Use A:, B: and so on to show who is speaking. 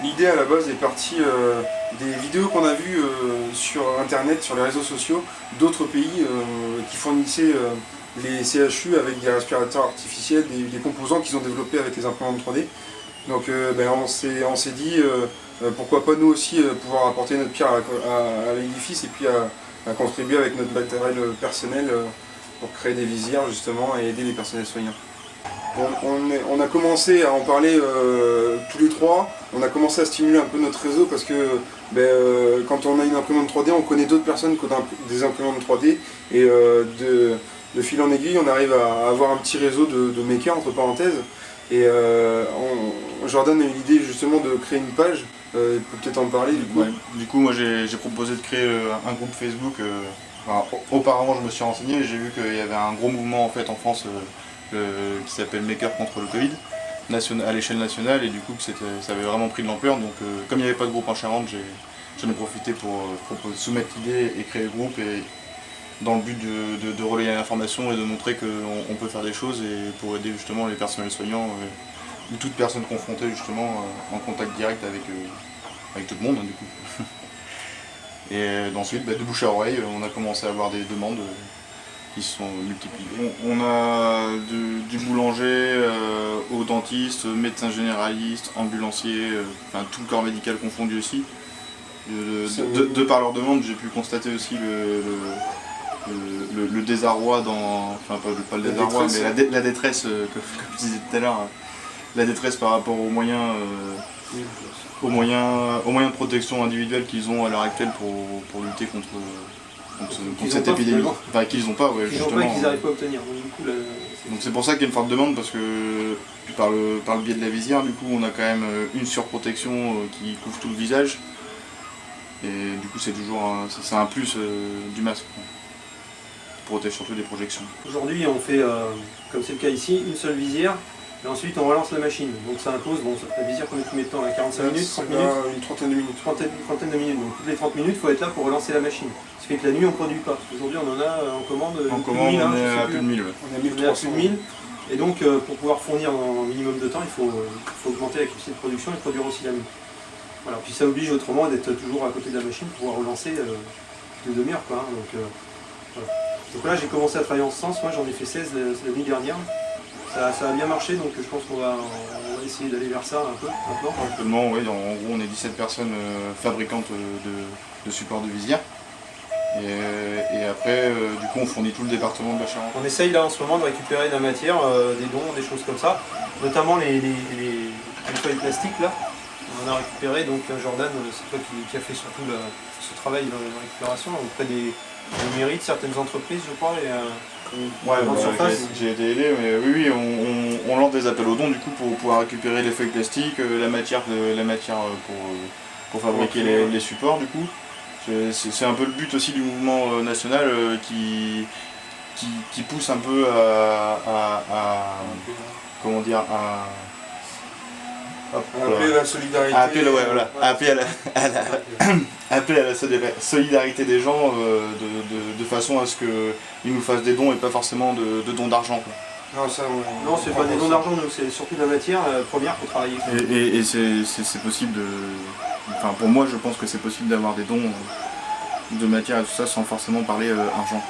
A: l'idée à la base est partie des vidéos qu'on a vues sur internet, sur les réseaux sociaux, d'autres pays qui fournissaient les CHU avec des respirateurs artificiels, des composants qu'ils ont développés avec les imprimantes 3D. Donc on s'est dit pourquoi pas nous aussi pouvoir apporter notre pierre à l'édifice et puis à contribuer avec notre matériel personnel pour créer des visières justement et aider les personnels soignants. On a commencé à en parler tous les trois, on a commencé à stimuler un peu notre réseau parce que quand on a une imprimante 3D, on connaît d'autres personnes qui ont des imprimantes 3D et de fil en aiguille, on arrive à avoir un petit réseau de makers entre parenthèses. Et Jordan a eu l'idée justement de créer une page, il peut peut-être en parler du coup.
B: Ouais. Du coup moi j'ai proposé de créer un groupe Facebook. Auparavant je me suis renseigné et j'ai vu qu'il y avait un gros mouvement en fait en France qui s'appelle Maker contre le Covid à l'échelle nationale, et du coup ça avait vraiment pris de l'ampleur. Donc comme il n'y avait pas de groupe en Charente, j'en ai profité pour soumettre l'idée et créer le groupe, et dans le but de relayer l'information et de montrer qu'on peut faire des choses et pour aider justement les personnels soignants ou toute personne confrontée justement en contact direct avec tout le monde du coup. Et ensuite de bouche à oreille, on a commencé à avoir des demandes qui se sont multipliées. On a du boulanger au dentiste, médecin généraliste, ambulancier, enfin tout le corps médical confondu aussi. De par leur demande, j'ai pu constater aussi le désarroi enfin pas le désarroi, mais la détresse, comme je disais tout à l'heure, la détresse par rapport aux moyens de protection individuelle qu'ils ont à l'heure actuelle pour lutter contre cette épidémie. Enfin, qu'ils n'ont pas, ouais, justement.
C: Qu'ils n'arrivent pas à obtenir.
B: Donc c'est pour ça qu'il y a une forte demande, parce que par le biais de la visière, du coup, on a quand même une surprotection qui couvre tout le visage. Et du coup, c'est toujours c'est un plus du masque. Protège surtout des projections.
C: Aujourd'hui, on fait, comme c'est le cas ici, une seule visière, et ensuite on relance la machine. Donc ça impose, la visière qu'on met combien de temps, 45 minutes, 30 minutes
A: Une trentaine de minutes.
C: Une trentaine de minutes. Donc toutes les 30 minutes, il faut être là pour relancer la machine. Ce qui fait que la nuit, on ne produit pas. Aujourd'hui, on en a en commande.
B: On est à plus de 1000.
C: On est à plus de 1000. Et donc, pour pouvoir fournir un minimum de temps, il faut augmenter la capacité de production et produire aussi la nuit. Voilà. Puis ça oblige autrement d'être toujours à côté de la machine pour pouvoir relancer de demi-heure. Voilà. Donc là, j'ai commencé à travailler en ce sens. Moi, j'en ai fait 16 la nuit dernière. Ça a bien marché, donc je pense qu'on va essayer d'aller vers ça un peu maintenant.
B: Actuellement, oui, en gros, on est 17 personnes fabricantes de supports de visière. Et après, du coup, on fournit tout le département de la Charente.
C: On essaye là en ce moment de récupérer de la matière, des dons, des choses comme ça, notamment les feuilles plastiques là. On a récupéré, donc Jordan, c'est toi qui a fait surtout ce travail de récupération auprès des mairies, de certaines entreprises, je crois.
B: J'ai été aidé, mais oui, on lance des appels aux dons du coup pour pouvoir récupérer les feuilles plastiques, la matière pour fabriquer les supports du coup. C'est un peu le but aussi du mouvement national qui pousse un peu comment dire,
A: appeler à la solidarité.
B: Appeler à la solidarité des gens de façon à ce qu'ils nous fassent des dons et pas forcément de dons d'argent.
C: Non, c'est pas des dons d'argent, c'est surtout de la matière première pour travailler.
B: Et c'est possible enfin pour moi je pense que c'est possible d'avoir des dons de matière et tout ça sans forcément parler argent.